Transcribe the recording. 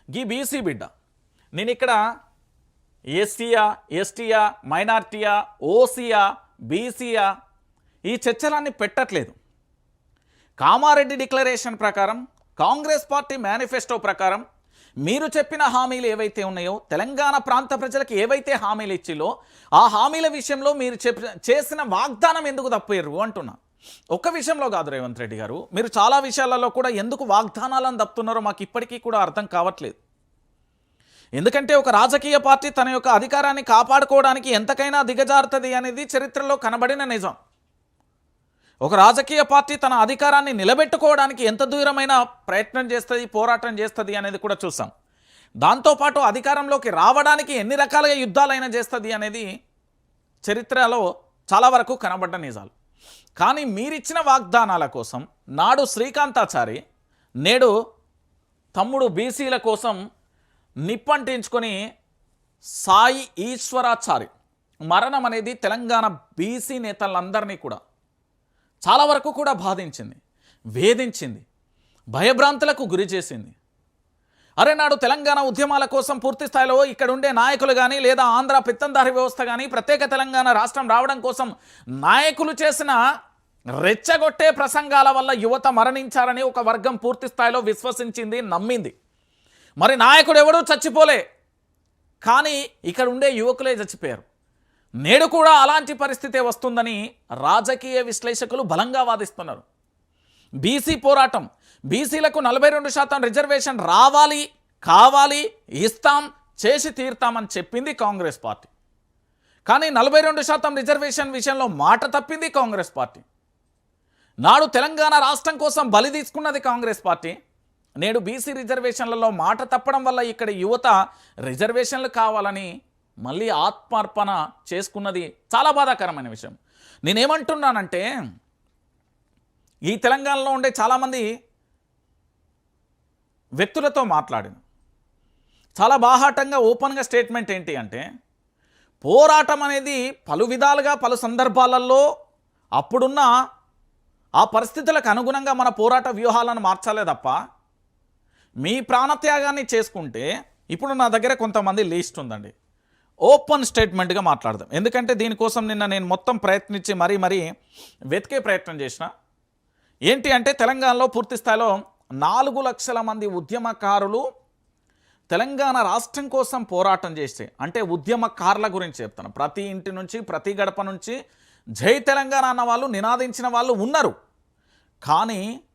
గీ BC బిడ్డ నేను ఇక్కడ ఎస్సీయా ఎస్టీయా మైనార్టీయా ఓసీయా బీసీయా ఈ చర్చలన్నీ పెట్టట్లేదు. కామారెడ్డి డిక్లరేషన్ ప్రకారం కాంగ్రెస్ పార్టీ మేనిఫెస్టో ప్రకారం మీరు చెప్పిన హామీలు ఏవైతే ఉన్నాయో తెలంగాణ ప్రాంత ప్రజలకు ఏవైతే హామీలు ఇచ్చిలో ఆ హామీల విషయంలో మీరు చేసిన వాగ్దానం ఎందుకు తప్పారు అంటున్నా. ఒక్క విషయంలో కాదు రేవంత్ రెడ్డి గారు, మీరు చాలా విషయాలలో కూడా ఎందుకు వాగ్దానాలను తప్పుతున్నారో మాకు ఇప్పటికీ కూడా అర్థం కావట్లేదు. ఎందుకంటే ఒక రాజకీయ పార్టీ తన యొక్క అధికారాన్ని కాపాడుకోవడానికి ఎంతకైనా దిగజారుతుంది అనేది చరిత్రలో కనబడిన నిజం. ఒక రాజకీయ పార్టీ తన అధికారాన్ని నిలబెట్టుకోవడానికి ఎంత దూరమైన ప్రయత్నం చేస్తుంది, పోరాటం చేస్తుంది అనేది కూడా చూసాం. దాంతోపాటు అధికారంలోకి రావడానికి ఎన్ని రకాలుగా యుద్ధాలైనా చేస్తుంది అనేది చరిత్రలో చాలా వరకు కనబడ్డ నిజాలు. కానీ మీరిచ్చిన వాగ్దానాల కోసం నాడు శ్రీకాంతాచారి, నేడు తమ్ముడు బీసీల కోసం నిప్పంటించుకొని సాయి ఈశ్వరాచారి మరణం అనేది తెలంగాణ బీసీ నేతలందరినీ కూడా చాలా వరకు కూడా బాధించింది, వేధించింది, భయభ్రాంతులకు గురి చేసింది. అరే నాడు తెలంగాణ ఉద్యమాల కోసం పూర్తి స్థాయిలో ఇక్కడ ఉండే నాయకులు కానీ లేదా ఆంధ్ర పెత్తందారి వ్యవస్థ కానీ ప్రత్యేక తెలంగాణ రాష్ట్రం రావడం కోసం నాయకులు చేసిన రెచ్చగొట్టే ప్రసంగాల వల్ల యువత మరణించారని ఒక వర్గం పూర్తి స్థాయిలో విశ్వసించింది, నమ్మింది. మరి నాయకుడు ఎవడూ చచ్చిపోలే, కానీ ఇక్కడ ఉండే యువకులే చచ్చిపోయారు. నేడు కూడా అలాంటి పరిస్థితే వస్తుందని రాజకీయ విశ్లేషకులు బలంగా వాదిస్తున్నారు. బీసీ పోరాటం, బీసీలకు 42% రిజర్వేషన్ రావాలి, కావాలి, ఇస్తాం, చేసి తీరుతామని చెప్పింది కాంగ్రెస్ పార్టీ. కానీ 42% రిజర్వేషన్ విషయంలో మాట తప్పింది కాంగ్రెస్ పార్టీ. నాడు తెలంగాణ రాష్ట్రం కోసం బలి తీసుకున్నది కాంగ్రెస్ పార్టీ. నేడు బీసీ రిజర్వేషన్లలో మాట తప్పడం వల్ల ఇక్కడ యువత రిజర్వేషన్లు కావాలని మళ్ళీ ఆత్మార్పణ చేసుకున్నది చాలా బాధాకరమైన విషయం. నేనేమంటున్నానంటే ఈ తెలంగాణలో ఉండే చాలామంది వ్యక్తులతో మాట్లాడిన చాలా బాహాటంగా ఓపెన్గా స్టేట్మెంట్ ఏంటి అంటే, పోరాటం అనేది పలు విధాలుగా పలు సందర్భాలలో అప్పుడున్న ఆ పరిస్థితులకు అనుగుణంగా మన పోరాట వ్యూహాలను మార్చాలే తప్ప మీ ప్రాణత్యాగాన్ని చేసుకుంటే, ఇప్పుడు నా దగ్గర కొంతమంది లిస్ట్ ఉందండి, ఓపెన్ స్టేట్మెంట్గా మాట్లాడదాం. ఎందుకంటే దీనికోసం నిన్న నేను మొత్తం ప్రయత్నించి మరీ వెతికే ప్రయత్నం చేసిన. ఏంటి అంటే తెలంగాణలో పూర్తి స్థాయిలో 4 లక్షల మంది ఉద్యమకారులు తెలంగాణ రాష్ట్రం కోసం పోరాటం చేస్తే, అంటే ఉద్యమకారుల గురించి చెప్తాను. ప్రతి ఇంటి నుంచి ప్రతి గడప నుంచి జై తెలంగాణ అన్న వాళ్ళు నినాదించిన వాళ్ళు ఉన్నారు. కానీ